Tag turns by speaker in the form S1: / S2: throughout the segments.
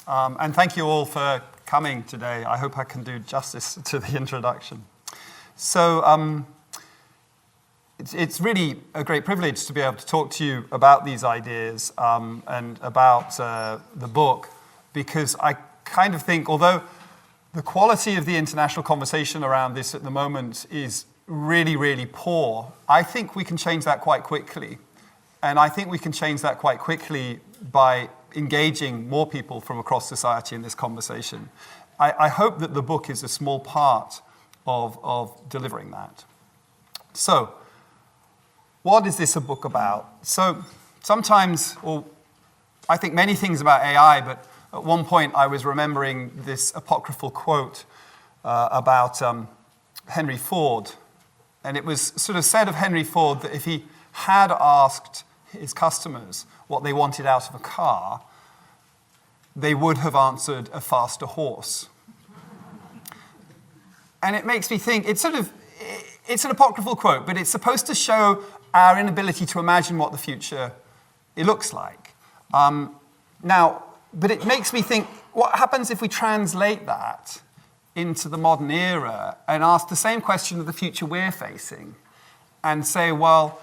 S1: And thank you all for coming today. I hope I can do justice to the introduction. So it's really a great privilege to be able to talk to you about these ideas and about the book, because I kind of think, although the quality of the international conversation around this at the moment is really, really poor, I think we can change that quite quickly. And I think we can change that quite quickly by engaging more people from across society in this conversation. I hope that the book is a small part of delivering that. So, what is this a book about? So, sometimes, or I think many things about AI, but at one point I was remembering this apocryphal quote about Henry Ford. And it was sort of said of Henry Ford that if he had asked his customers what they wanted out of a car, they would have answered a faster horse. And it makes me think, it's an apocryphal quote, but it's supposed to show our inability to imagine what the future it looks like. But it makes me think, what happens if we translate that into the modern era and ask the same question of the future we're facing and say, well,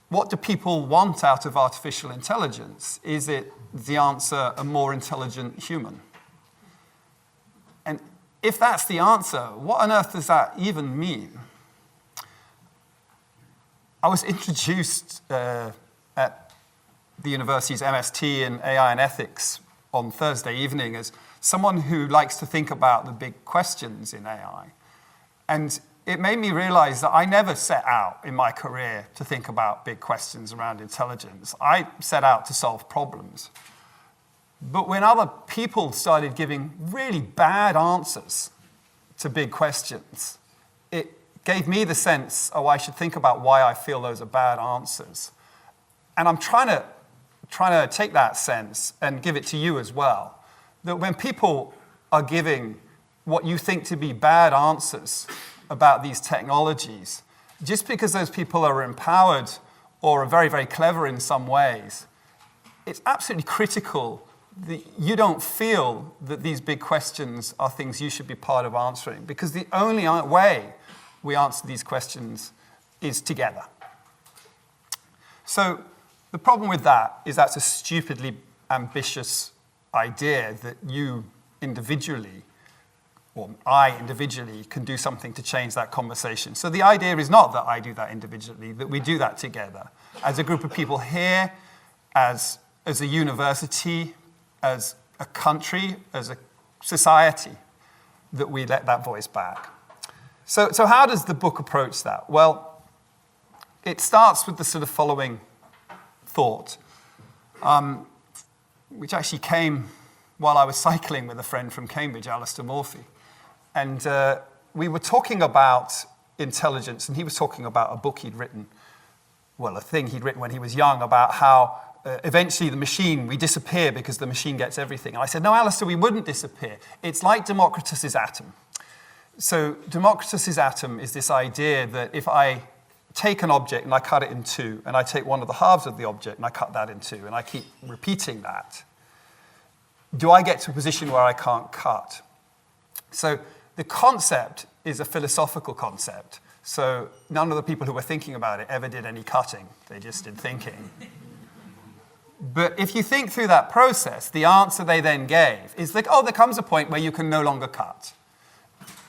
S1: what do people want out of artificial intelligence? Is it the answer a more intelligent human? And if that's the answer, what on earth does that even mean? I was introduced at the university's MST in AI and ethics on Thursday evening as someone who likes to think about the big questions in AI. And it made me realize that I never set out in my career to think about big questions around intelligence. I set out to solve problems. But when other people started giving really bad answers to big questions, it gave me the sense, oh, I should think about why I feel those are bad answers. And I'm trying to take that sense and give it to you as well. That when people are giving what you think to be bad answers about these technologies, just because those people are empowered or are very, very clever in some ways, it's absolutely critical that you don't feel that these big questions are things you should be part of answering, because the only way we answer these questions is together. So the problem with that is that's a stupidly ambitious idea that you individually, or I individually, can do something to change that conversation. So the idea is not that I do that individually, that we do that together. As a group of people here, as a university, as a country, as a society, that we let that voice back. So how does the book approach that? Well, it starts with the sort of following thought, which actually came while I was cycling with a friend from Cambridge, Alistair Morphy. And we were talking about intelligence, and he was talking about a book he'd written, well, a thing he'd written when he was young, about how eventually we disappear because the machine gets everything. And I said, no, Alistair, we wouldn't disappear. It's like Democritus's atom. So Democritus's atom is this idea that if I take an object and I cut it in two, and I take one of the halves of the object and I cut that in two, and I keep repeating that, do I get to a position where I can't cut? So the concept is a philosophical concept. So none of the people who were thinking about it ever did any cutting. They just did thinking. But if you think through that process, the answer they then gave is like, oh, there comes a point where you can no longer cut.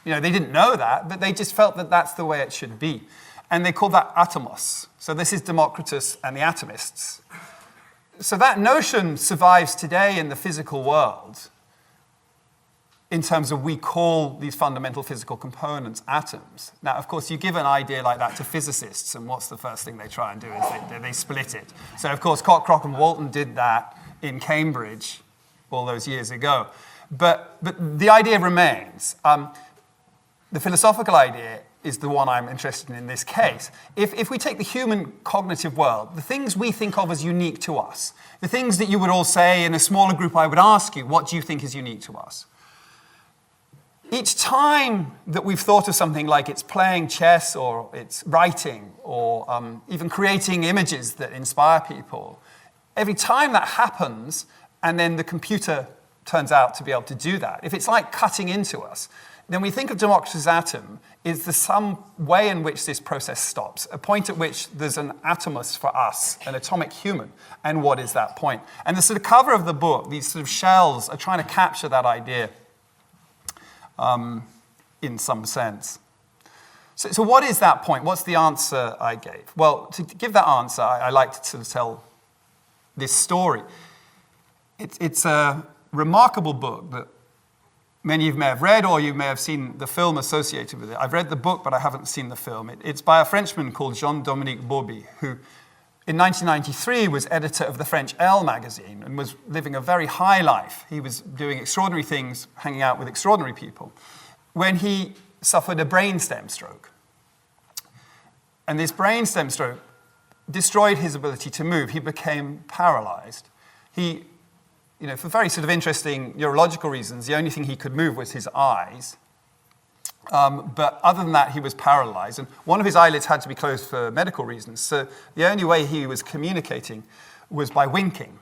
S1: You know, they didn't know that, but they just felt that that's the way it should be. And they called that atomos. So this is Democritus and the atomists. So that notion survives today in the physical world in terms of we call these fundamental physical components atoms. Now, of course, you give an idea like that to physicists, and what's the first thing they try and do is they split it. So, of course, Cockcroft and Walton did that in Cambridge all those years ago. But the idea remains. The philosophical idea is the one I'm interested in this case. If we take the human cognitive world, the things we think of as unique to us, the things that you would all say in a smaller group, I would ask you, what do you think is unique to us? Each time that we've thought of something like it's playing chess or it's writing or even creating images that inspire people, every time that happens and then the computer turns out to be able to do that, if it's like cutting into us, then we think of Democritus's atom is the some way in which this process stops, a point at which there's an atomos for us, an atomic human. And what is that point? And the sort of cover of the book, these sort of shells, are trying to capture that idea in some sense. So what is that point? What's the answer I gave? Well, to give that answer, I like to sort of tell this story. It's a remarkable book that many of you may have read, or you may have seen the film associated with it. I've read the book, but I haven't seen the film. It's by a Frenchman called Jean-Dominique Bauby, who in 1993 was editor of the French Elle magazine and was living a very high life. He was doing extraordinary things, hanging out with extraordinary people, when he suffered a brainstem stroke. And this brainstem stroke destroyed his ability to move. He became paralyzed. He, for very sort of interesting neurological reasons, the only thing he could move was his eyes. But other than that, he was paralyzed. And one of his eyelids had to be closed for medical reasons. So the only way he was communicating was by winking.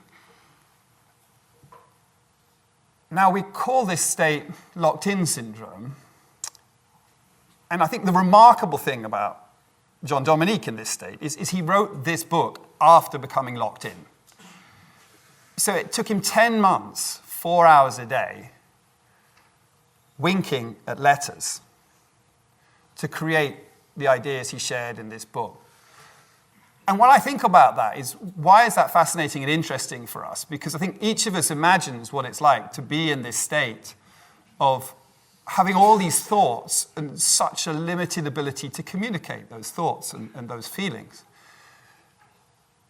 S1: Now, we call this state locked-in syndrome. And I think the remarkable thing about Jean-Dominique in this state is he wrote this book after becoming locked in. So it took him 10 months, 4 hours a day, winking at letters to create the ideas he shared in this book. And what I think about that is, why is that fascinating and interesting for us? Because I think each of us imagines what it's like to be in this state of having all these thoughts and such a limited ability to communicate those thoughts and those feelings.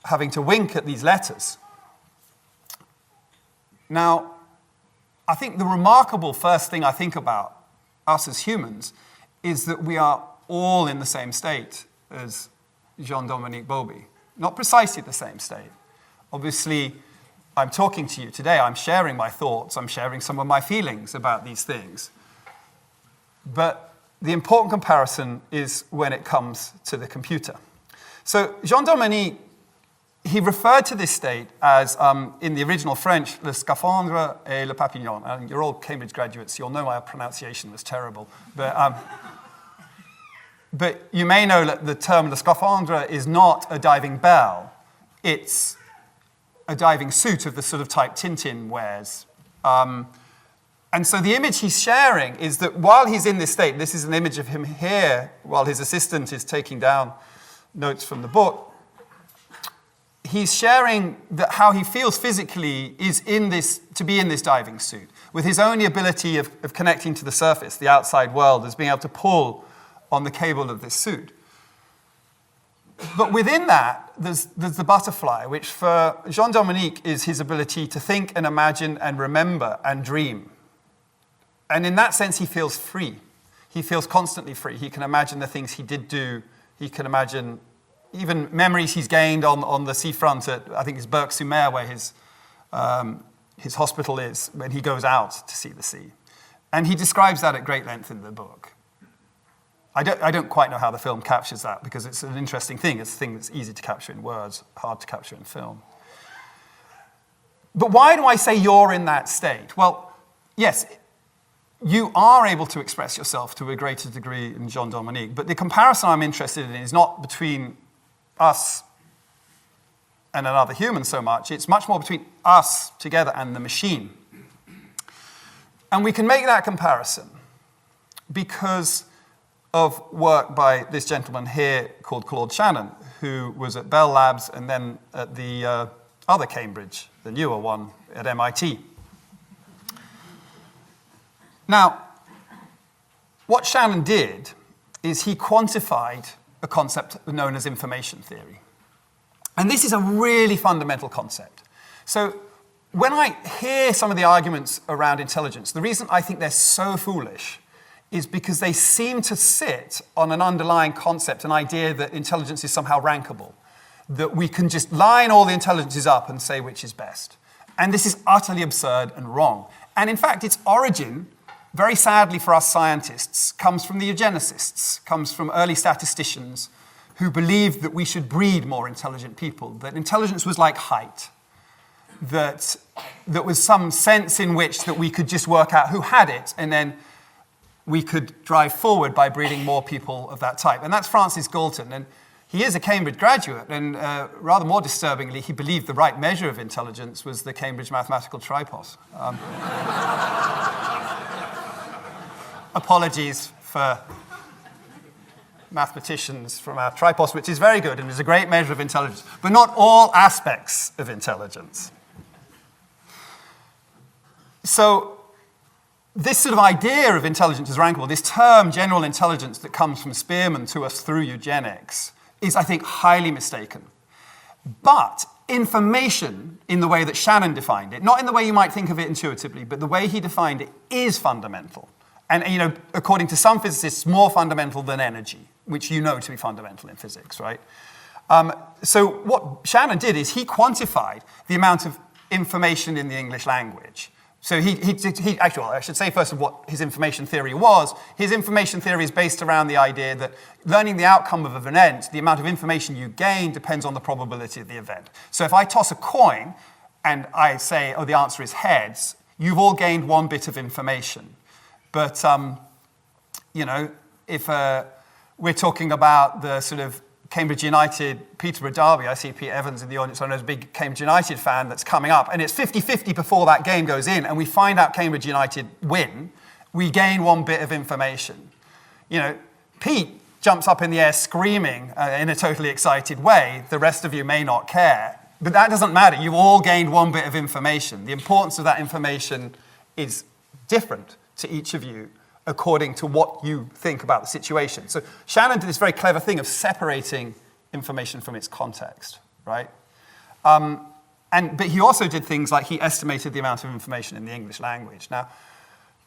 S1: Having to wink at these letters. Now, I think the remarkable first thing I think about us as humans is that we are all in the same state as Jean-Dominique Bauby. Not precisely the same state. Obviously, I'm talking to you today, I'm sharing my thoughts, I'm sharing some of my feelings about these things. But the important comparison is when it comes to the computer. So Jean-Dominique, he referred to this state as, in the original French, le scaphandre et le papillon. And you're all Cambridge graduates, you'll know my pronunciation was terrible. But you may know that the term le scaphandre is not a diving bell. It's a diving suit of the sort of type Tintin wears. And so the image he's sharing is that while he's in this state, this is an image of him here, while his assistant is taking down notes from the book, he's sharing that how he feels physically is to be in this diving suit, with his only ability of connecting to the surface, the outside world, as being able to pull on the cable of this suit. But within that, there's the butterfly, which for Jean-Dominique is his ability to think and imagine and remember and dream. And in that sense, he feels free. He feels constantly free. He can imagine the things he did do. He can imagine even memories he's gained on the seafront at, I think it's Berck-sur-Mer, where his hospital is, when he goes out to see the sea. And he describes that at great length in the book. I don't quite know how the film captures that, because it's an interesting thing. It's a thing that's easy to capture in words, hard to capture in film. But why do I say you're in that state? Well, yes, you are able to express yourself to a greater degree in Jean-Dominique, but the comparison I'm interested in is not between us and another human so much. It's much more between us together and the machine. And we can make that comparison because of work by this gentleman here called Claude Shannon, who was at Bell Labs and then at the other Cambridge, the newer one, at MIT. Now, what Shannon did is he quantified a concept known as information theory. And this is a really fundamental concept. So when I hear some of the arguments around intelligence, the reason I think they're so foolish is because they seem to sit on an underlying concept, an idea that intelligence is somehow rankable, that we can just line all the intelligences up and say which is best. And this is utterly absurd and wrong. And in fact, its origin, very sadly for us scientists, comes from the eugenicists, comes from early statisticians who believed that we should breed more intelligent people, that intelligence was like height, that there was some sense in which that we could just work out who had it, and then we could drive forward by breeding more people of that type. And that's Francis Galton. And he is a Cambridge graduate, and rather more disturbingly, he believed the right measure of intelligence was the Cambridge mathematical tripos. Apologies for mathematicians from our tripos, which is very good and is a great measure of intelligence, but not all aspects of intelligence. So this sort of idea of intelligence as rankable, this term general intelligence that comes from Spearman to us through eugenics, is, I think, highly mistaken. But information, in the way that Shannon defined it, not in the way you might think of it intuitively, but the way he defined it, is fundamental. And, you know, according to some physicists, more fundamental than energy, which you know to be fundamental in physics, right? So what Shannon did is he quantified the amount of information in the English language. So actually, I should say first of what his information theory was. His information theory is based around the idea that learning the outcome of an event, the amount of information you gain depends on the probability of the event. So if I toss a coin and I say, oh, the answer is heads, you've all gained one bit of information. But, you know, if we're talking about the sort of Cambridge United, Peterborough Derby, I see Pete Evans in the audience, I know he's a big Cambridge United fan that's coming up, and it's 50-50 before that game goes in, and we find out Cambridge United win, we gain one bit of information. You know, Pete jumps up in the air screaming in a totally excited way. The rest of you may not care, but that doesn't matter. You all gained one bit of information. The importance of that information is different to each of you according to what you think about the situation. So Shannon did this very clever thing of separating information from its context, right? But he also did things like he estimated the amount of information in the English language. Now,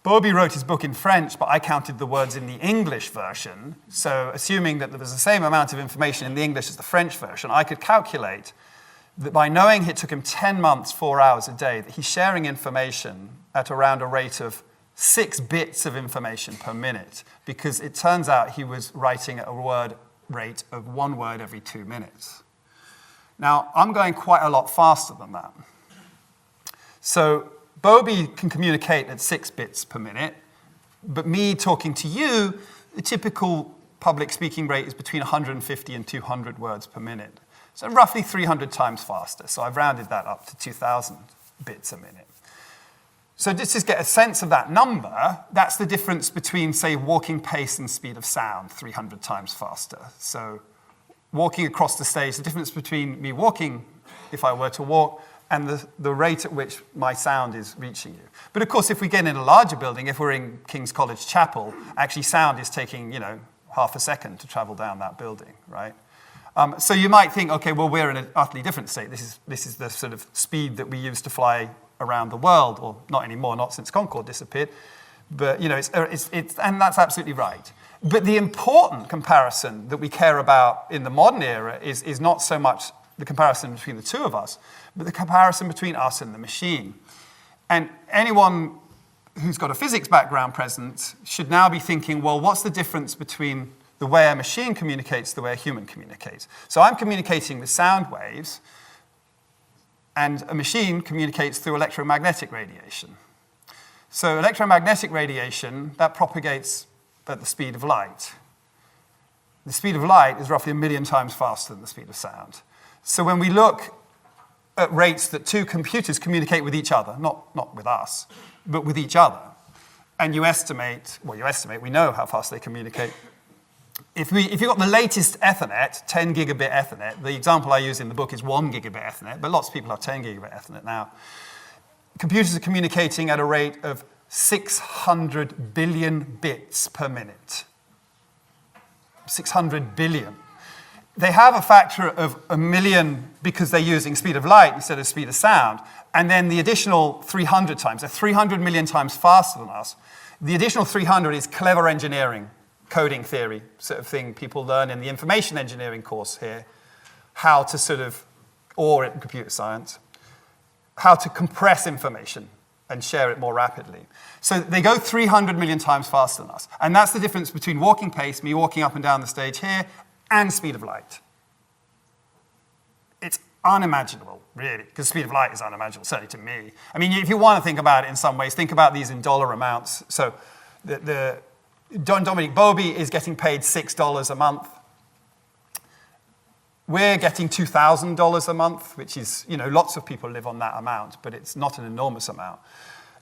S1: Bobby wrote his book in French, but I counted the words in the English version. So assuming that there was the same amount of information in the English as the French version, I could calculate that by knowing it took him 10 months, 4 hours a day, that he's sharing information at around a rate of 6 bits of information per minute, because it turns out he was writing at a word rate of 1 word every 2 minutes. Now, I'm going quite a lot faster than that. So Bobby can communicate at 6 bits per minute, but me talking to you, the typical public speaking rate is between 150 and 200 words per minute. So roughly 300 times faster. So I've rounded that up to 2,000 bits a minute. So just to get a sense of that number, that's the difference between, say, walking pace and speed of sound, 300 times faster. So walking across the stage, the difference between me walking, if I were to walk, and the rate at which my sound is reaching you. But of course, if we get in a larger building, if we're in King's College Chapel, actually sound is taking, you know, half a second to travel down that building, right? So you might think, okay, well, we're in an utterly different state. This is the sort of speed that we use to fly around the world, or not anymore, not since Concorde disappeared. But, you know, and that's absolutely right. But the important comparison that we care about in the modern era is not so much the comparison between the two of us, but the comparison between us and the machine. And anyone who's got a physics background present should now be thinking, well, what's the difference between the way a machine communicates, the way a human communicates? So I'm communicating with sound waves, and a machine communicates through electromagnetic radiation. So electromagnetic radiation, that propagates at the speed of light. The speed of light is roughly 1 million times faster than the speed of sound. So when we look at rates that two computers communicate with each other, not with us, but with each other, and you estimate, we know how fast they communicate. If you've got the latest Ethernet, 10 gigabit Ethernet, the example I use in the book is 1 gigabit Ethernet, but lots of people have 10 gigabit Ethernet now. Computers are communicating at a rate of 600 billion bits per minute. 600 billion. They have a factor of 1 million because they're using speed of light instead of speed of sound, and then the additional 300 times, they're 300 million times faster than us. The additional 300 is clever engineering, coding theory sort of thing people learn in the information engineering course here, how to sort of, or in computer science, how to compress information and share it more rapidly. So they go 300 million times faster than us. And that's the difference between walking pace, me walking up and down the stage here, and speed of light. It's unimaginable, really, because the speed of light is unimaginable, certainly to me. I mean, if you want to think about it in some ways, think about these in dollar amounts. So Dominic Bowlby is getting paid $6 a month. We're getting $2,000 a month, which is, lots of people live on that amount, but it's not an enormous amount.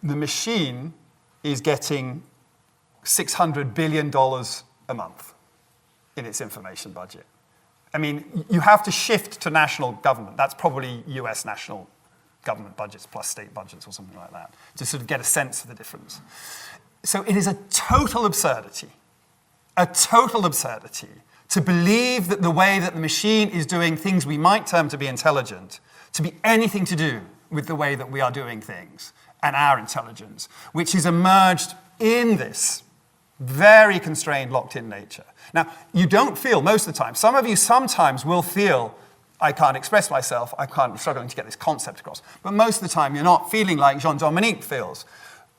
S1: The machine is getting $600 billion a month in its information budget. I mean, you have to shift to national government. That's probably US national government budgets plus state budgets or something like that, to sort of get a sense of the difference. So it is a total absurdity to believe that the way that the machine is doing things we might term to be intelligent, to be anything to do with the way that we are doing things and our intelligence, which is emerged in this very constrained, locked-in nature. Now, you don't feel most of the time. Some of you sometimes will feel, I can't express myself, I'm struggling to get this concept across. But most of the time, you're not feeling like Jean-Dominique feels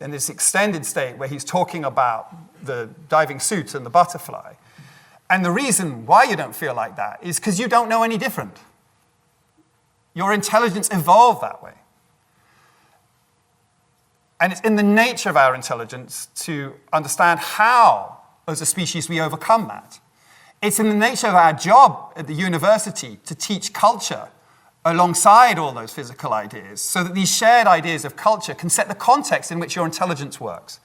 S1: in this extended state where he's talking about the diving suit and the butterfly. And the reason why you don't feel like that is because you don't know any different. Your intelligence evolved that way. And it's in the nature of our intelligence to understand how, as a species, we overcome that. It's in the nature of our job at the university to teach culture alongside all those physical ideas, so that these shared ideas of culture can set the context in which your intelligence works.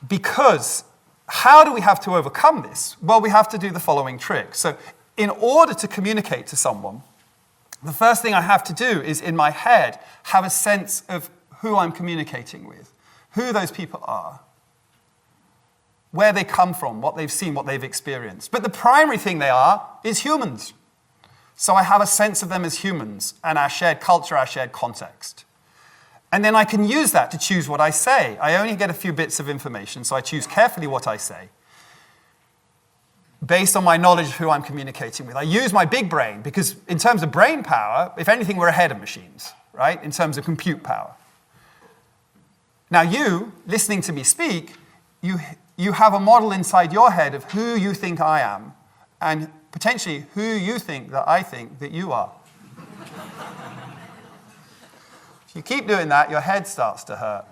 S1: Because how do we have to overcome this? Well, we have to do the following trick. So in order to communicate to someone, the first thing I have to do is, in my head, have a sense of who I'm communicating with, who those people are, where they come from, what they've seen, what they've experienced. But the primary thing they are is humans. So I have a sense of them as humans and our shared culture, our shared context. And then I can use that to choose what I say. I only get a few bits of information, so I choose carefully what I say based on my knowledge of who I'm communicating with. I use my big brain because in terms of brain power, if anything, we're ahead of machines, right? In terms of compute power. Now you, listening to me speak, you have a model inside your head of who you think I am and potentially who you think that I think that you are. If you keep doing that, your head starts to hurt.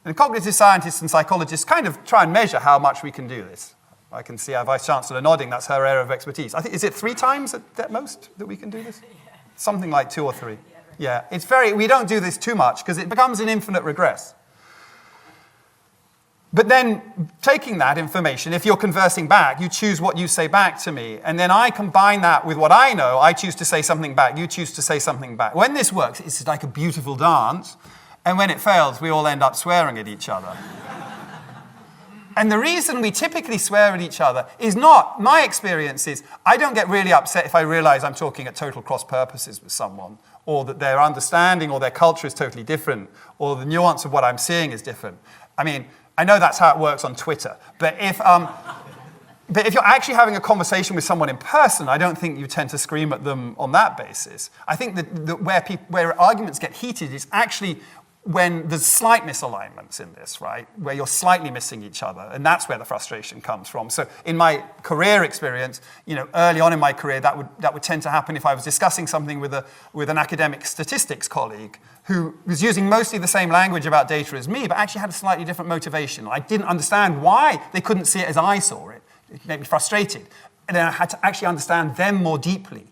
S1: And cognitive scientists and psychologists kind of try and measure how much we can do this. I can see our Vice Chancellor nodding. That's her area of expertise. I think, is it 3 times at most that we can do this? Yeah. Something like 2 or 3. Yeah, we don't do this too much because it becomes an infinite regress. But then, taking that information, if you're conversing back, you choose what you say back to me, and then I combine that with what I know. I choose to say something back, you choose to say something back. When this works, it's like a beautiful dance, and when it fails, we all end up swearing at each other. And the reason we typically swear at each other is not, my experience is, I don't get really upset if I realize I'm talking at total cross purposes with someone, or that their understanding or their culture is totally different, or the nuance of what I'm seeing is different. I mean, I know that's how it works on Twitter, but if you're actually having a conversation with someone in person, I don't think you tend to scream at them on that basis. I think that where arguments get heated is actually when there's slight misalignments in this, right? Where you're slightly missing each other, and that's where the frustration comes from. So in my career experience, early on in my career, that would tend to happen if I was discussing something with an academic statistics colleague who was using mostly the same language about data as me, but actually had a slightly different motivation. I didn't understand why they couldn't see it as I saw it. It made me frustrated. And then I had to actually understand them more deeply,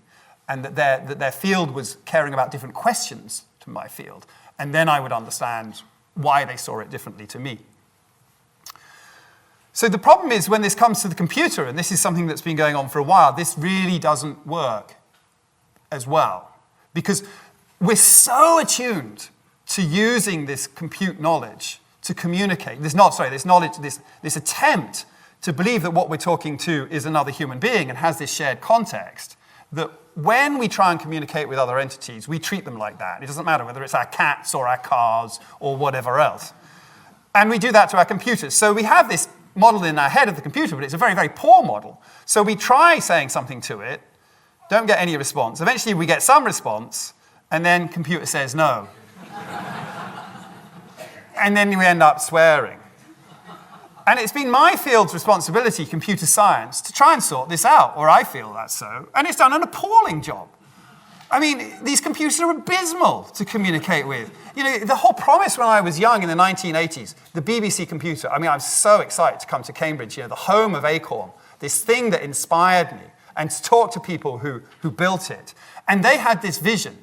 S1: and that their field was caring about different questions to my field. And then I would understand why they saw it differently to me. So the problem is when this comes to the computer, and this is something that's been going on for a while, this really doesn't work as well. Because we're so attuned to using this compute knowledge to communicate, this attempt to believe that what we're talking to is another human being and has this shared context, that when we try and communicate with other entities, we treat them like that. It doesn't matter whether it's our cats or our cars or whatever else. And we do that to our computers. So we have this model in our head of the computer, but it's a very, very poor model. So we try saying something to it, don't get any response. Eventually we get some response, and then computer says no. And then we end up swearing. And it's been my field's responsibility, computer science, to try and sort this out, or I feel that's so. And it's done an appalling job. I mean, these computers are abysmal to communicate with. You know, the whole promise when I was young in the 1980s, the BBC computer, I mean, I was so excited to come to Cambridge, you know, the home of Acorn, this thing that inspired me, and to talk to people who built it. And they had this vision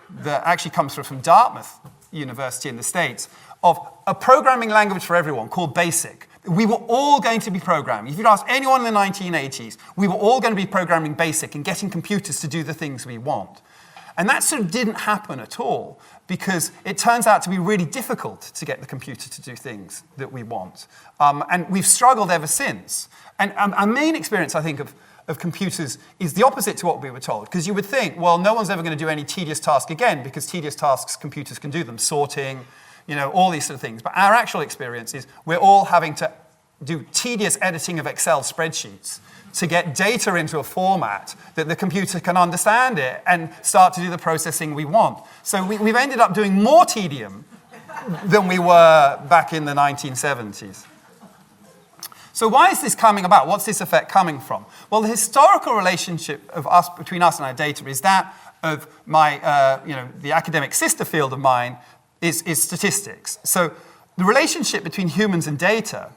S1: that actually comes from Dartmouth University in the States of a programming language for everyone called BASIC. We were all going to be programming. If you'd ask anyone in the 1980s, we were all going to be programming BASIC and getting computers to do the things we want. And that sort of didn't happen at all because it turns out to be really difficult to get the computer to do things that we want. And we've struggled ever since. And our main experience, I think, of computers is the opposite to what we were told. Because you would think, well, no one's ever going to do any tedious task again because tedious tasks computers can do them, sorting, you know, all these sort of things. But our actual experience is we're all having to do tedious editing of Excel spreadsheets to get data into a format that the computer can understand it and start to do the processing we want. So we've ended up doing more tedium than we were back in the 1970s. So why is this coming about? What's this effect coming from? Well, the historical relationship between us and our data is that of my, the academic sister field of mine is statistics. So the relationship between humans and data,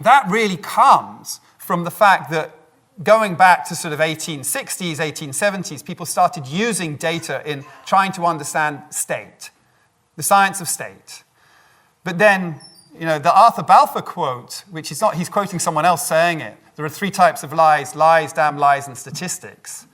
S1: that really comes from the fact that going back to sort of 1860s, 1870s, people started using data in trying to understand state, the science of state. But then, you know, the Arthur Balfour quote, which is not, he's quoting someone else saying it, there are three types of lies, damn lies, and statistics,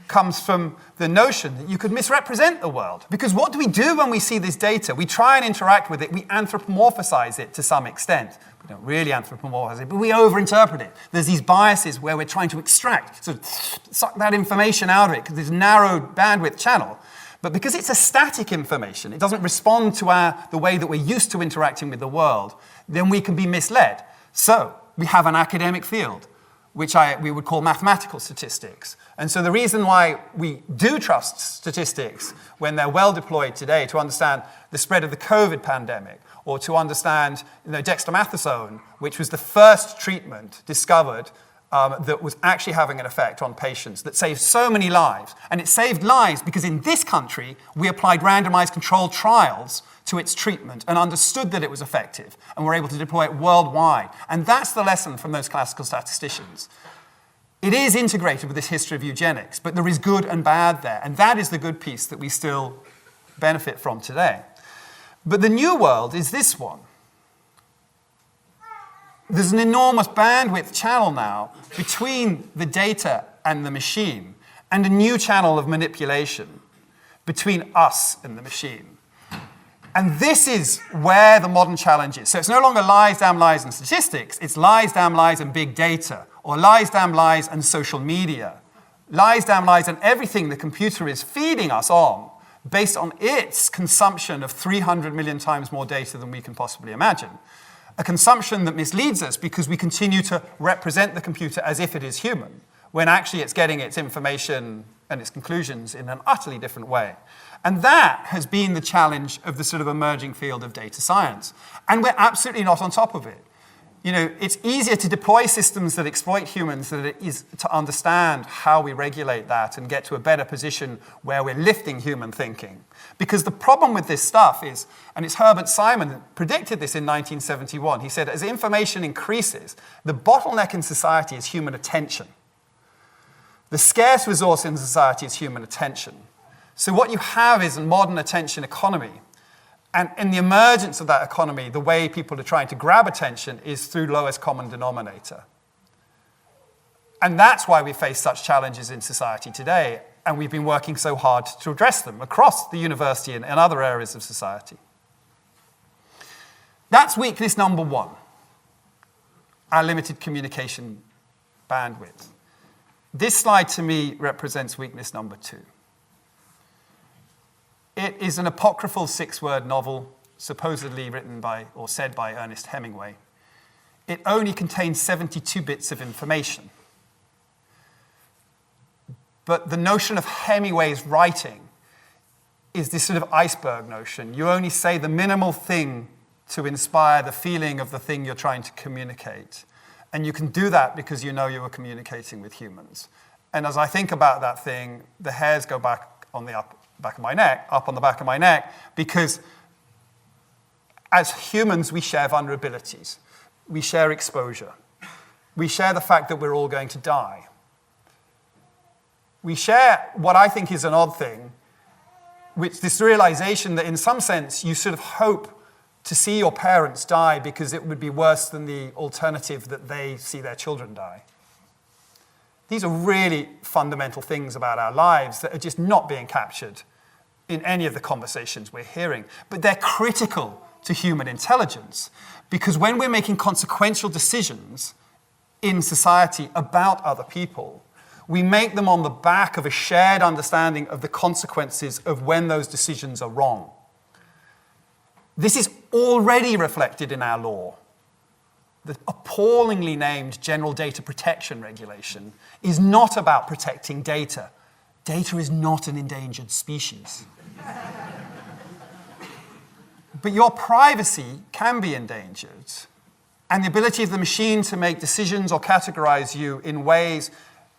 S1: comes from the notion that you could misrepresent the world. Because what do we do when we see this data? We try and interact with it, we anthropomorphize it to some extent. We don't really anthropomorphize it, but we overinterpret it. There's these biases where we're trying to extract, sort of suck that information out of it, because there's a narrow bandwidth channel. But because it's a static information, it doesn't respond to the way that we're used to interacting with the world, then we can be misled. So we have an academic field, which we would call mathematical statistics. And so the reason why we do trust statistics when they're well deployed today to understand the spread of the COVID pandemic, or to understand dexamethasone, which was the first treatment discovered that was actually having an effect on patients that saved so many lives. And it saved lives because in this country, we applied randomized controlled trials to its treatment and understood that it was effective and were able to deploy it worldwide. And that's the lesson from those classical statisticians. It is integrated with this history of eugenics, but there is good and bad there. And that is the good piece that we still benefit from today. But the new world is this one. There's an enormous bandwidth channel now between the data and the machine, and a new channel of manipulation between us and the machine. And this is where the modern challenge is. So it's no longer lies, damn lies, and statistics. It's lies, damn lies, and big data, or lies, damn lies, and social media. Lies, damn lies, and everything the computer is feeding us on based on its consumption of 300 million times more data than we can possibly imagine. A consumption that misleads us because we continue to represent the computer as if it is human, when actually it's getting its information and its conclusions in an utterly different way. And that has been the challenge of the sort of emerging field of data science. And we're absolutely not on top of it. You know, it's easier to deploy systems that exploit humans than it is to understand how we regulate that and get to a better position where we're lifting human thinking. Because the problem with this stuff is, and it's Herbert Simon predicted this in 1971, he said, as information increases, the bottleneck in society is human attention. The scarce resource in society is human attention. So what you have is a modern attention economy. And in the emergence of that economy, the way people are trying to grab attention is through lowest common denominator. And that's why we face such challenges in society today, and we've been working so hard to address them across the university and other areas of society. That's weakness number one, our limited communication bandwidth. This slide to me represents weakness number two. It is an apocryphal 6-word novel, supposedly written by, or said by Ernest Hemingway. It only contains 72 bits of information. But the notion of Hemingway's writing is this sort of iceberg notion. You only say the minimal thing to inspire the feeling of the thing you're trying to communicate. And you can do that because you know you were communicating with humans. And as I think about that thing, the hairs go back on the back of my neck, up on the back of my neck, because as humans, we share vulnerabilities. We share exposure. We share the fact that we're all going to die. We share what I think is an odd thing, which this realization that in some sense you sort of hope to see your parents die because it would be worse than the alternative that they see their children die. These are really fundamental things about our lives that are just not being captured in any of the conversations we're hearing. But they're critical to human intelligence, because when we're making consequential decisions in society about other people, we make them on the back of a shared understanding of the consequences of when those decisions are wrong. This is already reflected in our law. The appallingly named General Data Protection Regulation is not about protecting data. Data is not an endangered species. But your privacy can be endangered, and the ability of the machine to make decisions or categorize you in ways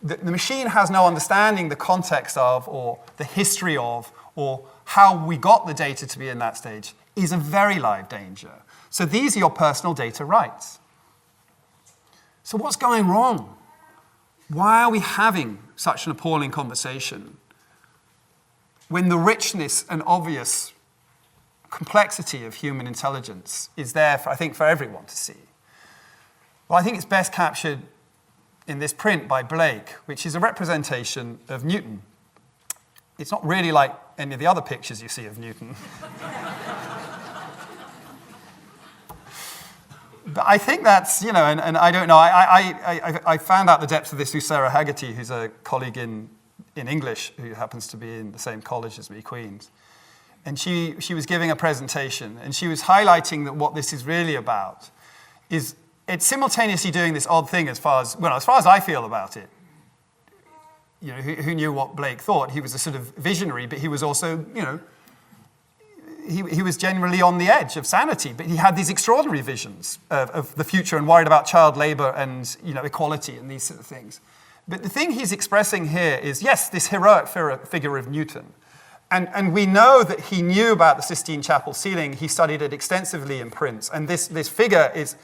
S1: that the machine has no understanding the context of, or the history of, or how we got the data to be in that stage, is a very live danger. So these are your personal data rights. So what's going wrong? Why are we having such an appalling conversation when the richness and obvious complexity of human intelligence is there, I think, for everyone to see? Well, I think it's best captured in this print by Blake, which is a representation of Newton. It's not really like any of the other pictures you see of Newton. But I think that's, and I don't know, I found out the depths of this through Sarah Haggerty, who's a colleague in English, who happens to be in the same college as me, Queen's. And she was giving a presentation, and she was highlighting that what this is really about is it's simultaneously doing this odd thing as far as I feel about it. Who knew what Blake thought? He was a sort of visionary, but he was also, he was generally on the edge of sanity, but he had these extraordinary visions of the future and worried about child labor and equality and these sort of things. But the thing he's expressing here is, yes, this heroic figure of Newton. And we know that he knew about the Sistine Chapel ceiling. He studied it extensively in prints. And this figure is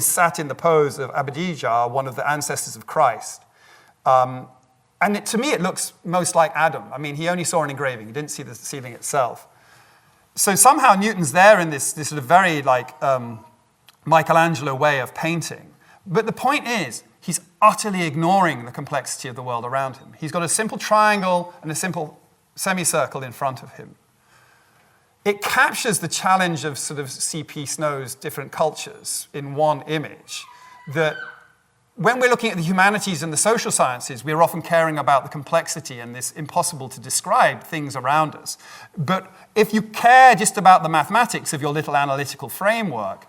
S1: sat in the pose of Abijah, one of the ancestors of Christ. And to me, it looks most like Adam. I mean, he only saw an engraving. He didn't see the ceiling itself. So somehow Newton's there in this sort of very Michelangelo way of painting. But the point is, he's utterly ignoring the complexity of the world around him. He's got a simple triangle and a simple semicircle in front of him. It captures the challenge of sort of C.P. Snow's different cultures in one image, that when we're looking at the humanities and the social sciences, we're often caring about the complexity and this impossible to describe things around us. But if you care just about the mathematics of your little analytical framework,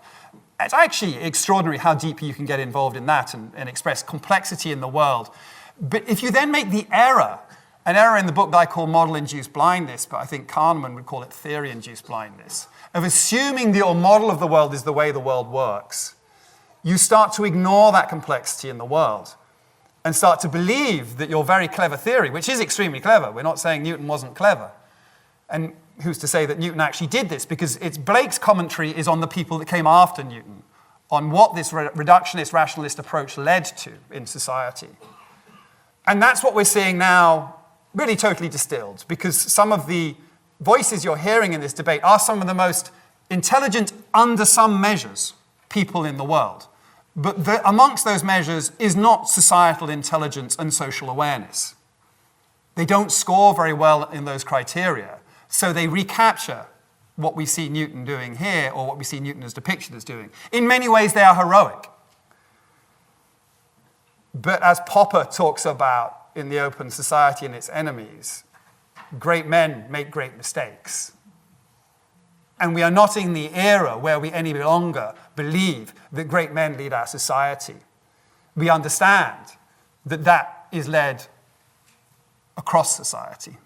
S1: it's actually extraordinary how deeply you can get involved in that and express complexity in the world. But if you then make the error, an error in the book that I call model-induced blindness, but I think Kahneman would call it theory-induced blindness, of assuming that your model of the world is the way the world works, you start to ignore that complexity in the world and start to believe that your very clever theory, which is extremely clever, we're not saying Newton wasn't clever, and who's to say that Newton actually did this, because Blake's commentary is on the people that came after Newton, on what this reductionist, rationalist approach led to in society. And that's what we're seeing now, really totally distilled, because some of the voices you're hearing in this debate are some of the most intelligent, under some measures, people in the world. But amongst those measures is not societal intelligence and social awareness. They don't score very well in those criteria, so they recapture what we see Newton doing here, or what we see Newton as depicted as doing. In many ways, they are heroic. But as Popper talks about in The Open Society and Its Enemies, great men make great mistakes. And we are not in the era where we any longer believe that great men lead our society. We understand that that is led across society.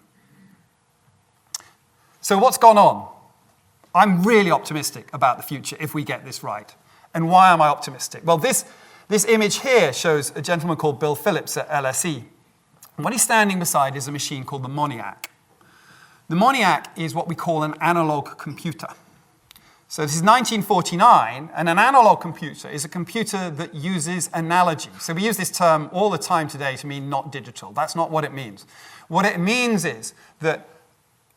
S1: So what's gone on? I'm really optimistic about the future if we get this right. And why am I optimistic? Well, this image here shows a gentleman called Bill Phillips at LSE. And what he's standing beside is a machine called the MONIAC. The MONIAC is what we call an analog computer. So this is 1949, and an analog computer is a computer that uses analogy. So we use this term all the time today to mean not digital. That's not what it means. What it means is that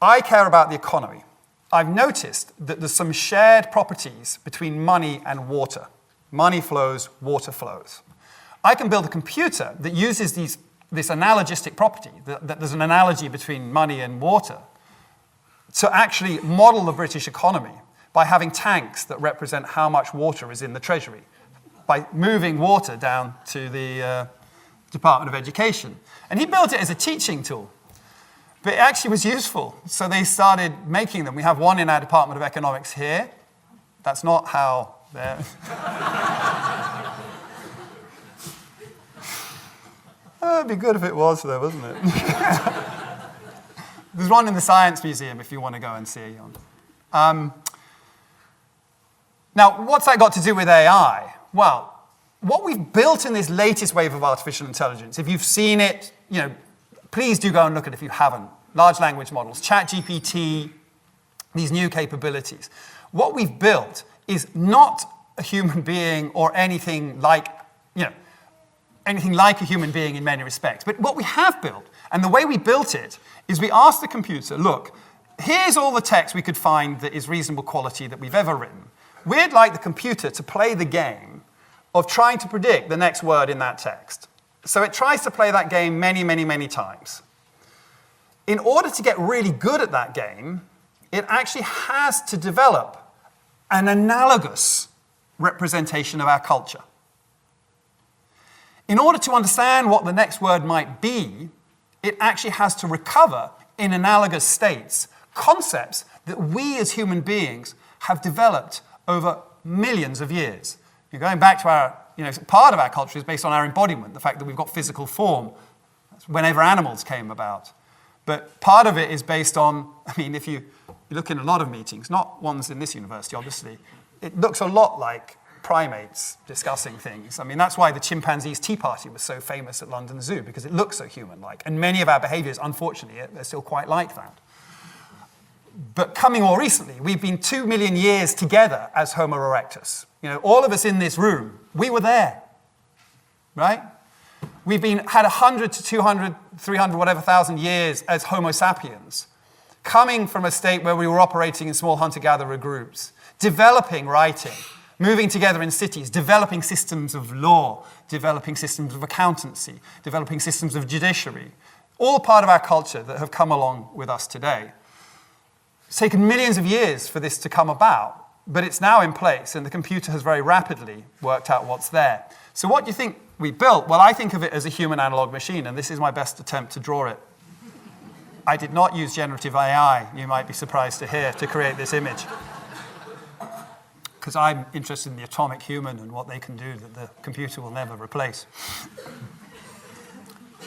S1: I care about the economy. I've noticed that there's some shared properties between money and water. Money flows, water flows. I can build a computer that uses this analogistic property, that there's an analogy between money and water, to actually model the British economy by having tanks that represent how much water is in the Treasury, by moving water down to the Department of Education. And he built it as a teaching tool. But it actually was useful, so they started making them. We have one in our Department of Economics here. That's not how they're... Oh, it'd be good if it was, though, wouldn't it? There's one in the Science Museum if you want to go and see. Now, what's that got to do with AI? Well, what we've built in this latest wave of artificial intelligence, if you've seen it, please do go and look at it if you haven't. Large language models, ChatGPT, these new capabilities. What we've built is not a human being or anything like a human being in many respects. But what we have built, and the way we built it, is we asked the computer, look, here's all the text we could find that is reasonable quality that we've ever written. We'd like the computer to play the game of trying to predict the next word in that text. So it tries to play that game many, many, many times. In order to get really good at that game, it actually has to develop an analogous representation of our culture. In order to understand what the next word might be, it actually has to recover in analogous states concepts that we as human beings have developed over millions of years. You're going back to our, part of our culture is based on our embodiment, the fact that we've got physical form. That's whenever animals came about. But part of it is based on, if you look in a lot of meetings, not ones in this university, obviously, it looks a lot like primates discussing things. That's why the chimpanzee's tea party was so famous at London Zoo, because it looks so human-like. And many of our behaviors, unfortunately, they're still quite like that. But coming more recently, we've been 2 million years together as Homo erectus. All of us in this room, we were there, right? We've had 100 to 200, 300, whatever thousand years as Homo sapiens, coming from a state where we were operating in small hunter-gatherer groups, developing writing, moving together in cities, developing systems of law, developing systems of accountancy, developing systems of judiciary, all part of our culture that have come along with us today. It's taken millions of years for this to come about, but it's now in place, and the computer has very rapidly worked out what's there. So what do you think we built? Well, I think of it as a human analog machine, and this is my best attempt to draw it. I did not use generative AI, you might be surprised to hear, to create this image. Because I'm interested in the atomic human and what they can do that the computer will never replace.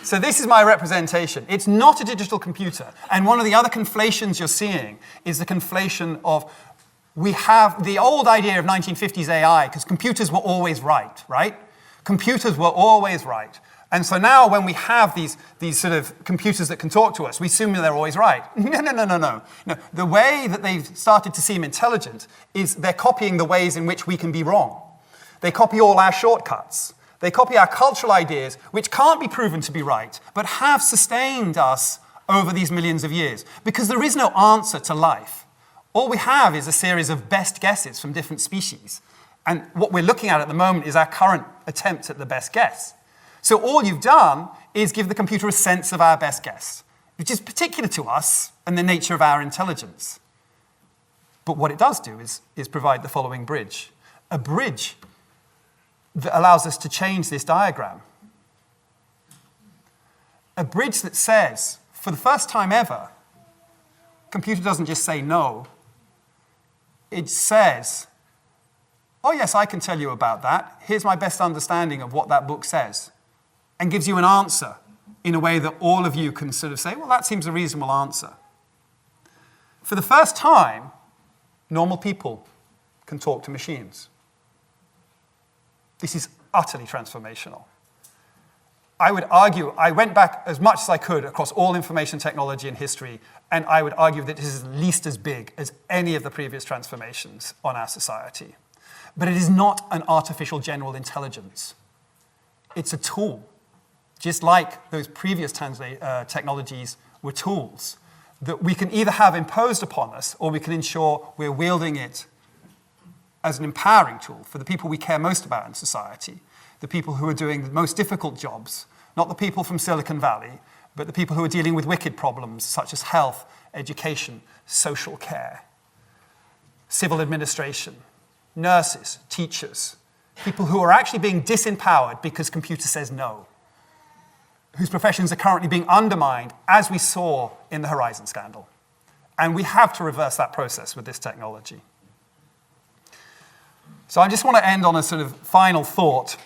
S1: So this is my representation. It's not a digital computer. And one of the other conflations you're seeing is the conflation of, we have the old idea of 1950s AI, because computers were always right? Computers were always right. And so now when we have these sort of computers that can talk to us, we assume they're always right. No. The way that they've started to seem intelligent is they're copying the ways in which we can be wrong. They copy all our shortcuts. They copy our cultural ideas, which can't be proven to be right, but have sustained us over these millions of years. Because there is no answer to life. All we have is a series of best guesses from different species. And what we're looking at the moment is our current attempt at the best guess. So all you've done is give the computer a sense of our best guess, which is particular to us and the nature of our intelligence. But what it does do is provide the following bridge. A bridge that allows us to change this diagram. A bridge that says, for the first time ever, computer doesn't just say no. It says, oh yes, I can tell you about that. Here's my best understanding of what that book says. And gives you an answer in a way that all of you can sort of say, well, that seems a reasonable answer. For the first time, Normal people can talk to machines. This is utterly transformational. I would argue, I went back as much as I could across all information technology and history, and I would argue that this is at least as big as any of the previous transformations on our society. But it is not an artificial general intelligence. It's a tool, just like those previous technologies were tools that we can either have imposed upon us or we can ensure we're wielding it as an empowering tool for the people we care most about in society, the people who are doing the most difficult jobs, not the people from Silicon Valley, but the people who are dealing with wicked problems such as health, education, social care, civil administration, nurses, teachers, people who are actually being disempowered because computer says no, whose professions are currently being undermined, as we saw in the Horizon scandal. And we have to reverse that process with this technology. So I just want to end on a sort of final thought,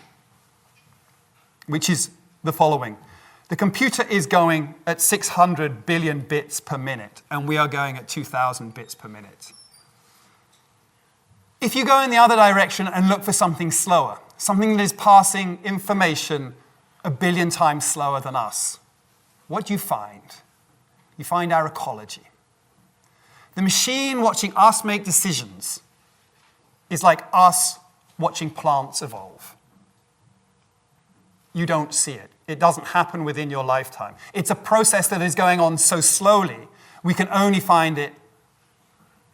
S1: which is the following. The computer is going at 600 billion bits per minute, and we are going at 2,000 bits per minute. If you go in the other direction and look for something slower, something that is passing information 1 billion times slower than us, what do you find? You find our ecology. The machine watching us make decisions is like us watching plants evolve. You don't see it. It doesn't happen within your lifetime. It's a process that is going on so slowly, we can only find it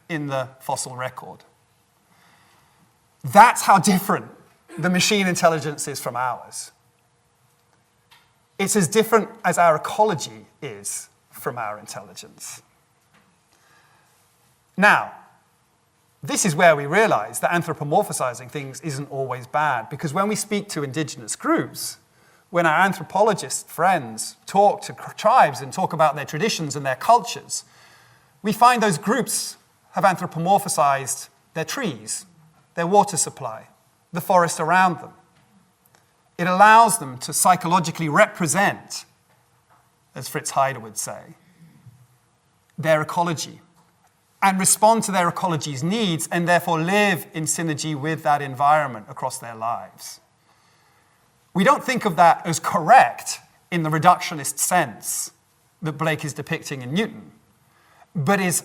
S1: in the fossil record. That's how different the machine intelligence is from ours. It's as different as our ecology is from our intelligence. Now, this is where we realize that anthropomorphizing things isn't always bad, because when we speak to indigenous groups, when our anthropologist friends talk to tribes and talk about their traditions and their cultures, we find those groups have anthropomorphized their trees, their water supply, the forest around them. It allows them to psychologically represent, as Fritz Heider would say, their ecology and respond to their ecology's needs and therefore live in synergy with that environment across their lives. We don't think of that as correct in the reductionist sense that Blake is depicting in Newton, but is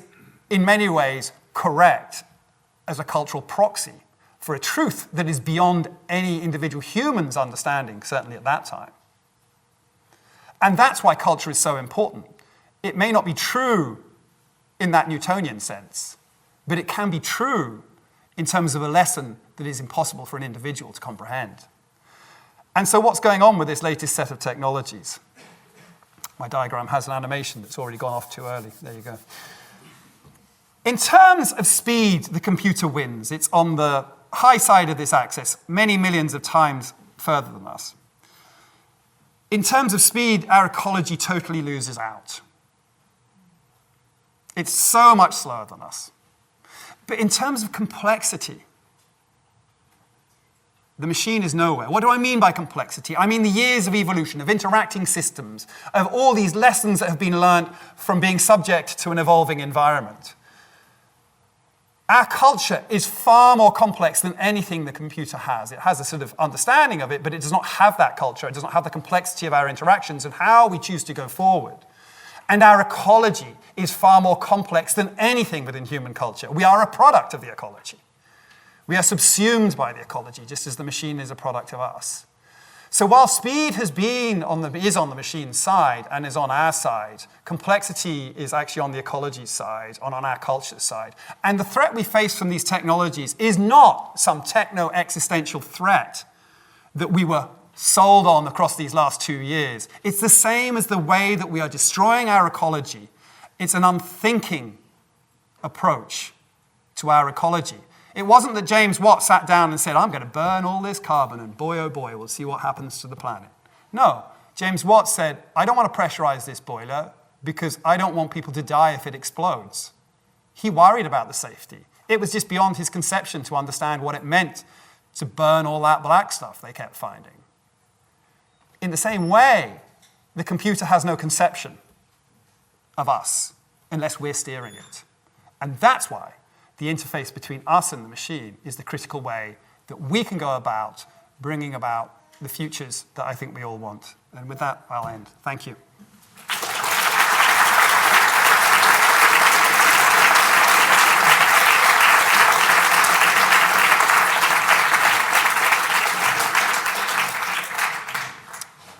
S1: in many ways correct as a cultural proxy for a truth that is beyond any individual human's understanding, certainly at that time. And that's why culture is so important. It may not be true in that Newtonian sense, but it can be true in terms of a lesson that is impossible for an individual to comprehend. And so what's going on with this latest set of technologies? My diagram has an animation that's already gone off too early. There you go. In terms of speed, the computer wins. It's on the high side of this axis, many millions of times further than us. In terms of speed, our ecology totally loses out. It's so much slower than us. But in terms of complexity, the machine is nowhere. What do I mean by complexity? I mean the years of evolution, of interacting systems, of all these lessons that have been learned from being subject to an evolving environment. Our culture is far more complex than anything the computer has. It has a sort of understanding of it, but it does not have that culture. It does not have the complexity of our interactions and how we choose to go forward. And our ecology is far more complex than anything within human culture. We are a product of the ecology. We are subsumed by the ecology, just as the machine is a product of us. So while speed is on the machine's side and is on our side, complexity is actually on the ecology's side, on our culture's side. And the threat we face from these technologies is not some techno-existential threat that we were sold on across these last 2 years. It's the same as the way that we are destroying our ecology. It's an unthinking approach to our ecology. It wasn't that James Watt sat down and said, I'm going to burn all this carbon and boy, oh boy, we'll see what happens to the planet. No, James Watt said, I don't want to pressurize this boiler because I don't want people to die if it explodes. He worried about the safety. It was just beyond his conception to understand what it meant to burn all that black stuff they kept finding. In the same way, the computer has no conception of us unless we're steering it. And that's why the interface between us and the machine is the critical way that we can go about bringing about the futures that I think we all want. And with that, I'll end. Thank you.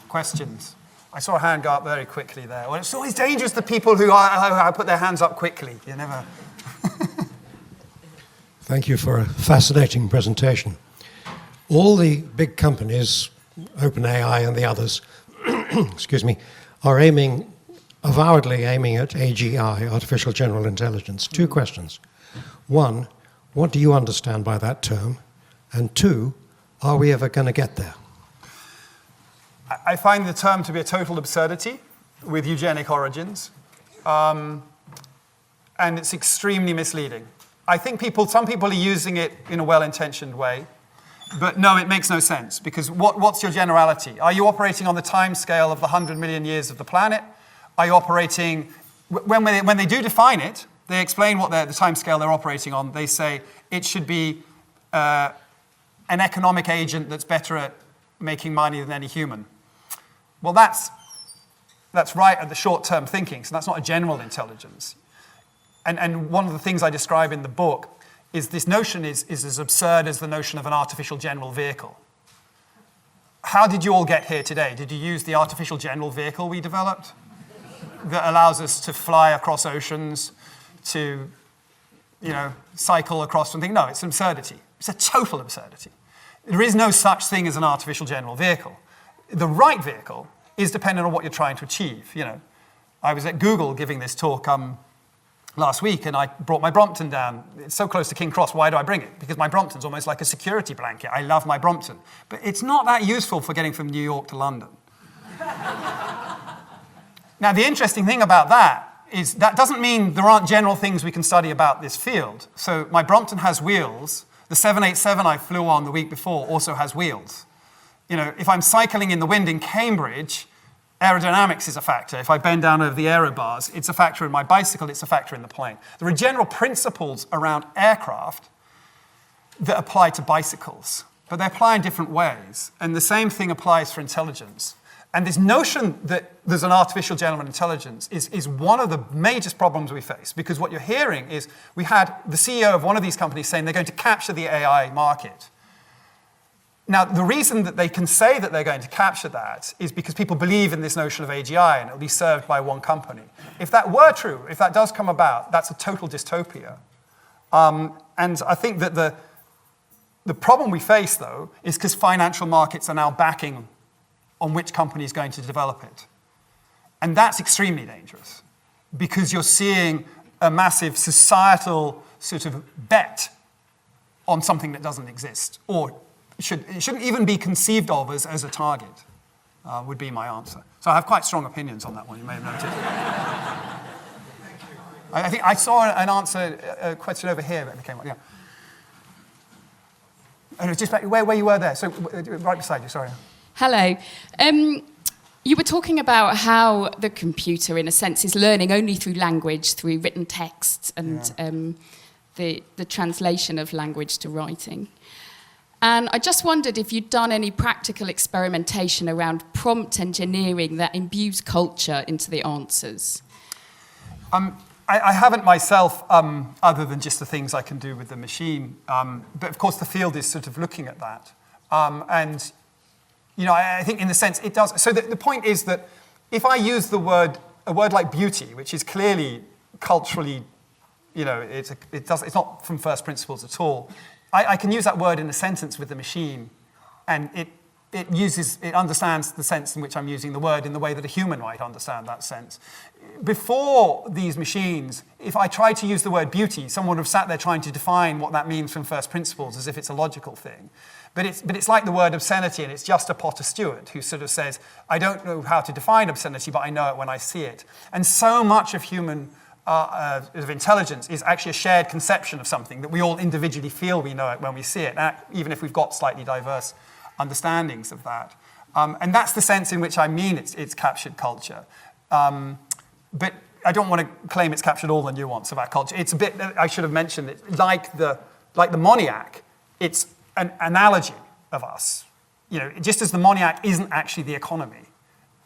S1: Questions? I saw a hand go up very quickly there. Well, it's always dangerous to people who put their hands up quickly. You never...
S2: Thank you for a fascinating presentation. All the big companies, OpenAI and the others, excuse me, are avowedly aiming at AGI, artificial general intelligence. Two questions. One, what do you understand by that term? And two, are we ever going to get there?
S1: I find the term to be a total absurdity with eugenic origins, and it's extremely misleading. I think some people are using it in a well-intentioned way, but no, it makes no sense, because what's your generality? Are you operating on the time scale of the 100 million years of the planet? Are you operating, when they do define it, they explain what the time scale they're operating on. They say it should be an economic agent that's better at making money than any human. Well, that's right at the short-term thinking, so that's not a general intelligence. And one of the things I describe in the book is this notion is as absurd as the notion of an artificial general vehicle. How did you all get here today? Did you use the artificial general vehicle we developed that allows us to fly across oceans, to cycle across something? No, it's an absurdity. It's a total absurdity. There is no such thing as an artificial general vehicle. The right vehicle is dependent on what you're trying to achieve. I was at Google giving this talk last week, and I brought my Brompton down. It's so close to King Cross. Why do I bring it? Because my Brompton's almost like a security blanket. I love my Brompton. But it's not that useful for getting from New York to London. Now, the interesting thing about that is that doesn't mean there aren't general things we can study about this field. So my Brompton has wheels. The 787 I flew on the week before also has wheels. If I'm cycling in the wind in Cambridge, aerodynamics is a factor. If I bend down over the aero bars, it's a factor in my bicycle, it's a factor in the plane. There are general principles around aircraft that apply to bicycles, but they apply in different ways. And the same thing applies for intelligence. And this notion that there's an artificial general intelligence is one of the major problems we face, because what you're hearing is we had the CEO of one of these companies saying they're going to capture the AI market. Now, the reason that they can say that they're going to capture that is because people believe in this notion of AGI and it'll be served by one company. If that were true, if that does come about, that's a total dystopia. And I think that the problem we face, though, is because financial markets are now backing on which company is going to develop it. And that's extremely dangerous, because you're seeing a massive societal sort of bet on something that doesn't exist, or it shouldn't even be conceived of as a target, would be my answer. So I have quite strong opinions on that one, you may have noted. I think I saw a question over here that came up, yeah. And it was just back where you were there, so right beside you, sorry.
S3: Hello. You were talking about how the computer, in a sense, is learning only through language, through written text, and the translation of language to writing. And I just wondered if you'd done any practical experimentation around prompt engineering that imbues culture into the answers.
S1: I haven't myself, other than just the things I can do with the machine. But of course, the field is sort of looking at that. And I think in the sense it does. So the point is that if I use a word like beauty, which is clearly culturally, it's not from first principles at all. I can use that word in a sentence with the machine, and it understands the sense in which I'm using the word in the way that a human might understand that sense. Before these machines, if I tried to use the word beauty, someone would have sat there trying to define what that means from first principles as if it's a logical thing. But it's like the word obscenity, and it's just a Potter Stewart who sort of says, I don't know how to define obscenity, but I know it when I see it. And so much of human of intelligence is actually a shared conception of something that we all individually feel we know it when we see it, even if we've got slightly diverse understandings of that. And that's the sense in which I mean it's captured culture. But I don't want to claim it's captured all the nuance of our culture. It's a bit, I should have mentioned it, like the Moniac, it's an analogy of us. Just as the Moniac isn't actually the economy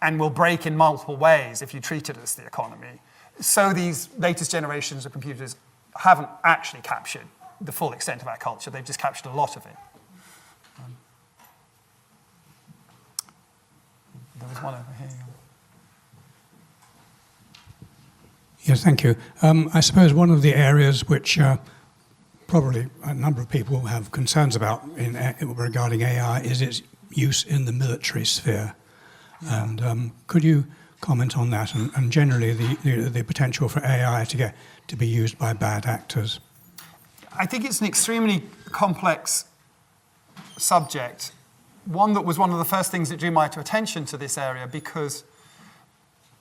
S1: and will break in multiple ways if you treat it as the economy, so these latest generations of computers haven't actually captured the full extent of our culture. They've just captured a lot of it. There was one over here.
S4: Yes, thank you. I suppose one of the areas which probably a number of people have concerns about regarding AI is its use in the military sphere. And could you comment on that and generally the potential for AI to be used by bad actors?
S1: I think it's an extremely complex subject, one that was one of the first things that drew my attention to this area because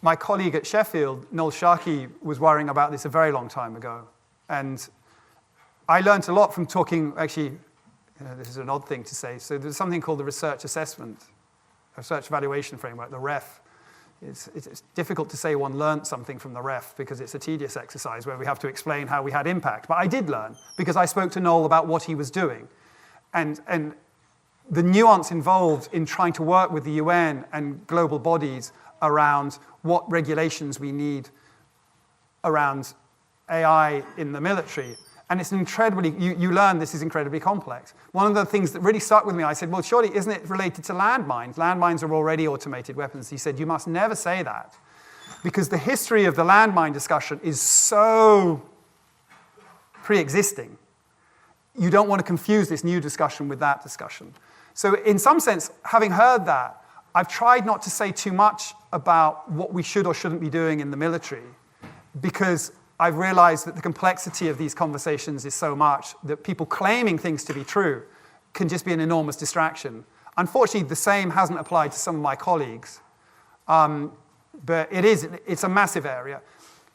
S1: my colleague at Sheffield, Noel Sharkey, was worrying about this a very long time ago. And I learned a lot from talking, actually, this is an odd thing to say, so there's something called the research assessment, research evaluation framework, the REF. It's difficult to say one learned something from the REF because it's a tedious exercise where we have to explain how we had impact. But I did learn because I spoke to Noel about what he was doing. And the nuance involved in trying to work with the UN and global bodies around what regulations we need around AI in the military. And it's an incredibly, you learn this is incredibly complex. One of the things that really stuck with me, I said, well, surely isn't it related to landmines? Landmines are already automated weapons. He said, you must never say that because the history of the landmine discussion is so pre-existing. You don't want to confuse this new discussion with that discussion. So in some sense, having heard that, I've tried not to say too much about what we should or shouldn't be doing in the military because I've realized that the complexity of these conversations is so much that people claiming things to be true can just be an enormous distraction. Unfortunately, the same hasn't applied to some of my colleagues, but it's a massive area.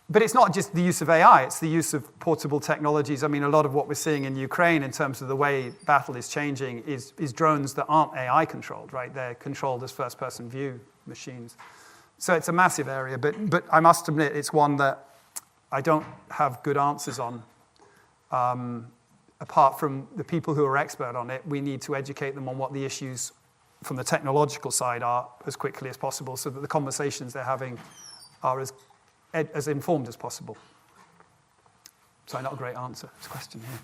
S1: But it's not just the use of AI, it's the use of portable technologies. I mean, a lot of what we're seeing in Ukraine in terms of the way battle is changing is drones that aren't AI controlled, right? They're controlled as first-person view machines. So it's a massive area, but I must admit it's one that I don't have good answers on. Apart from the people who are expert on it, we need to educate them on what the issues from the technological side are as quickly as possible so that the conversations they're having are as informed as possible. Sorry, not a great answer. There's a question here.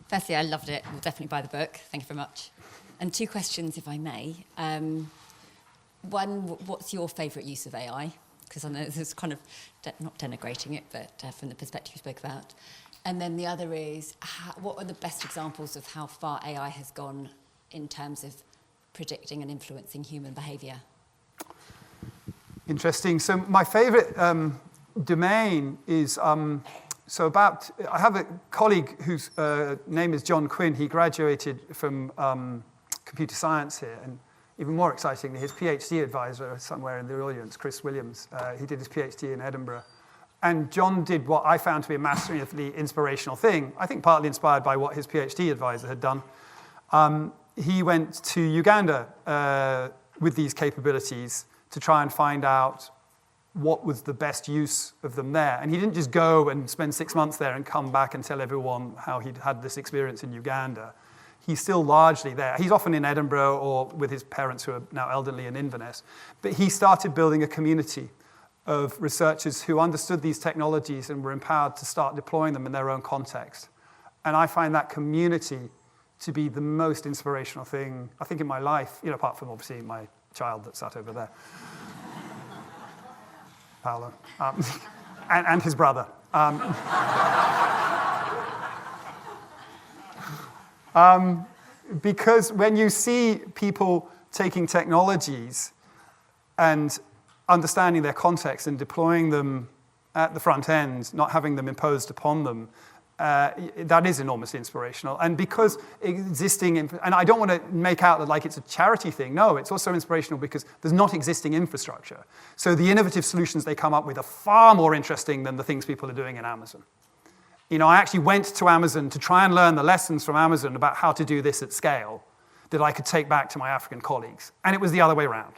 S5: Firstly, I loved it. We'll definitely buy the book. Thank you very much. And two questions, if I may. One, what's your favourite use of AI? Because I know this is kind of not denigrating it, but from the perspective you spoke about. And then the other is, what are the best examples of how far AI has gone in terms of predicting and influencing human behaviour?
S1: Interesting. So my favourite domain is, I have a colleague whose name is John Quinn. He graduated from computer science here, and even more excitingly, his PhD advisor somewhere in the audience, Chris Williams, he did his PhD in Edinburgh. And John did what I found to be a massively inspirational thing, I think partly inspired by what his PhD advisor had done. He went to Uganda with these capabilities to try and find out what was the best use of them there. And he didn't just go and spend 6 months there and come back and tell everyone how he'd had this experience in Uganda. He's still largely there. He's often in Edinburgh or with his parents who are now elderly in Inverness. But he started building a community of researchers who understood these technologies and were empowered to start deploying them in their own context. And I find that community to be the most inspirational thing, I think, in my life, apart from obviously my child that sat over there, Paolo, and his brother. Because when you see people taking technologies and understanding their context and deploying them at the front end, not having them imposed upon them, that is enormously inspirational. And because existing, and I don't want to make out that like it's a charity thing. No, it's also inspirational because there's not existing infrastructure. So the innovative solutions they come up with are far more interesting than the things people are doing in Amazon. I actually went to Amazon to try and learn the lessons from Amazon about how to do this at scale. that I could take back to my African colleagues. And it was the other way around.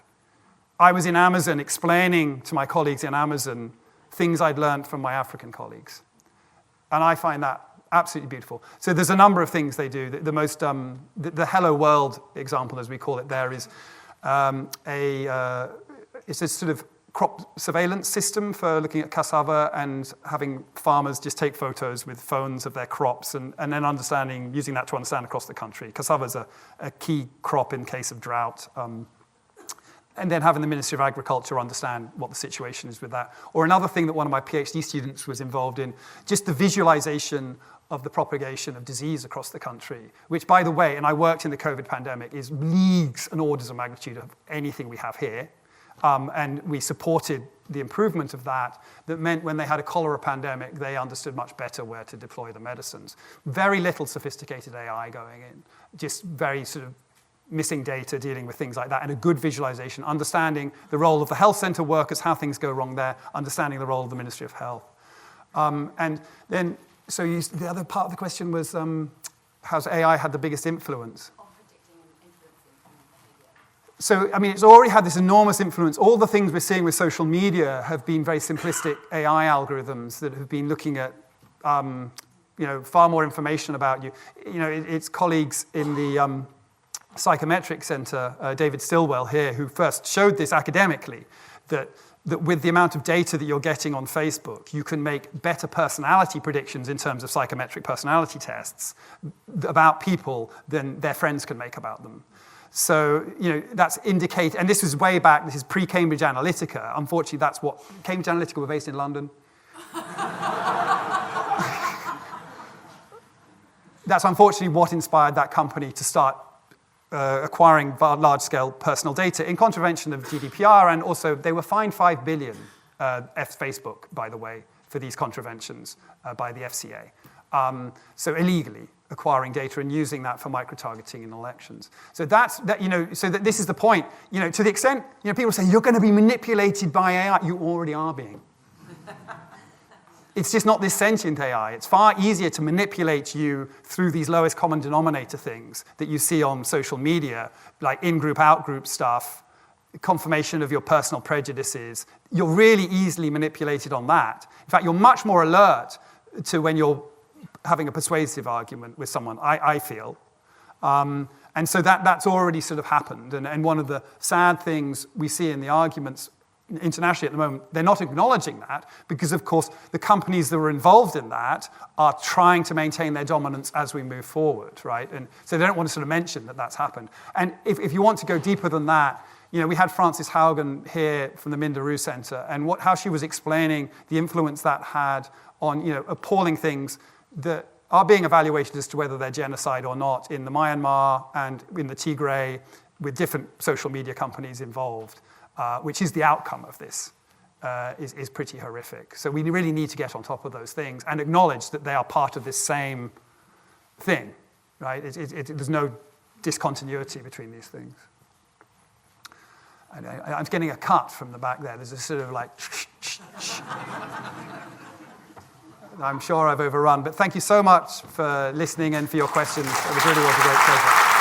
S1: I was in Amazon explaining to my colleagues in Amazon things I'd learned from my African colleagues. And I find that absolutely beautiful. So there's a number of things they do. The Hello World example, as we call it there, is it's a sort of crop surveillance system for looking at cassava and having farmers just take photos with phones of their crops and then using that to understand across the country. Cassava is a key crop in case of drought. And then having the Ministry of Agriculture understand what the situation is with that. Or another thing that one of my PhD students was involved in, just the visualization of the propagation of disease across the country, which, by the way, and I worked in the COVID pandemic, is leagues and orders of magnitude of anything we have here. And we supported the improvement of that. That meant when they had a cholera pandemic, they understood much better where to deploy the medicines. Very little sophisticated AI going in, just very sort of missing data, dealing with things like that, and a good visualization, understanding the role of the health center workers, how things go wrong there, understanding the role of the Ministry of Health. And then, the other part of the question was, how's AI had the biggest influence? So, I mean, it's already had this enormous influence. All the things we're seeing with social media have been very simplistic AI algorithms that have been looking at, far more information about you. It's colleagues in the Psychometric Center, David Stilwell here, who first showed this academically, that with the amount of data that you're getting on Facebook, you can make better personality predictions in terms of psychometric personality tests about people than their friends can make about them. So, that's indicated, and this is way back, this is pre-Cambridge Analytica. Unfortunately, that's what, Cambridge Analytica were based in London. That's unfortunately what inspired that company to start acquiring large-scale personal data in contravention of GDPR, and also they were fined $5 billion, Facebook, by the way, for these contraventions by the FCA. So illegally acquiring data and using that for micro-targeting in elections. So this is the point. To the extent, people say, you're going to be manipulated by AI. You already are being. It's just not this sentient AI. It's far easier to manipulate you through these lowest common denominator things that you see on social media, like in-group, out-group stuff, confirmation of your personal prejudices. You're really easily manipulated on that. In fact, you're much more alert to when you're having a persuasive argument with someone, I feel. And so that's already sort of happened. And one of the sad things we see in the arguments internationally at the moment, they're not acknowledging that because, of course, the companies that are involved in that are trying to maintain their dominance as we move forward, right? And so they don't want to sort of mention that that's happened. And if you want to go deeper than that, we had Frances Haugen here from the Minderoo Center, and how she was explaining the influence that had on, appalling things that are being evaluated as to whether they're genocide or not in the Myanmar and in the Tigray with different social media companies involved. Which is the outcome of this, is pretty horrific. So we really need to get on top of those things and acknowledge that they are part of this same thing, right? There's no discontinuity between these things. And I'm getting a cut from the back there. There's a sort of like... I'm sure I've overrun, but thank you so much for listening and for your questions. It really was a great pleasure.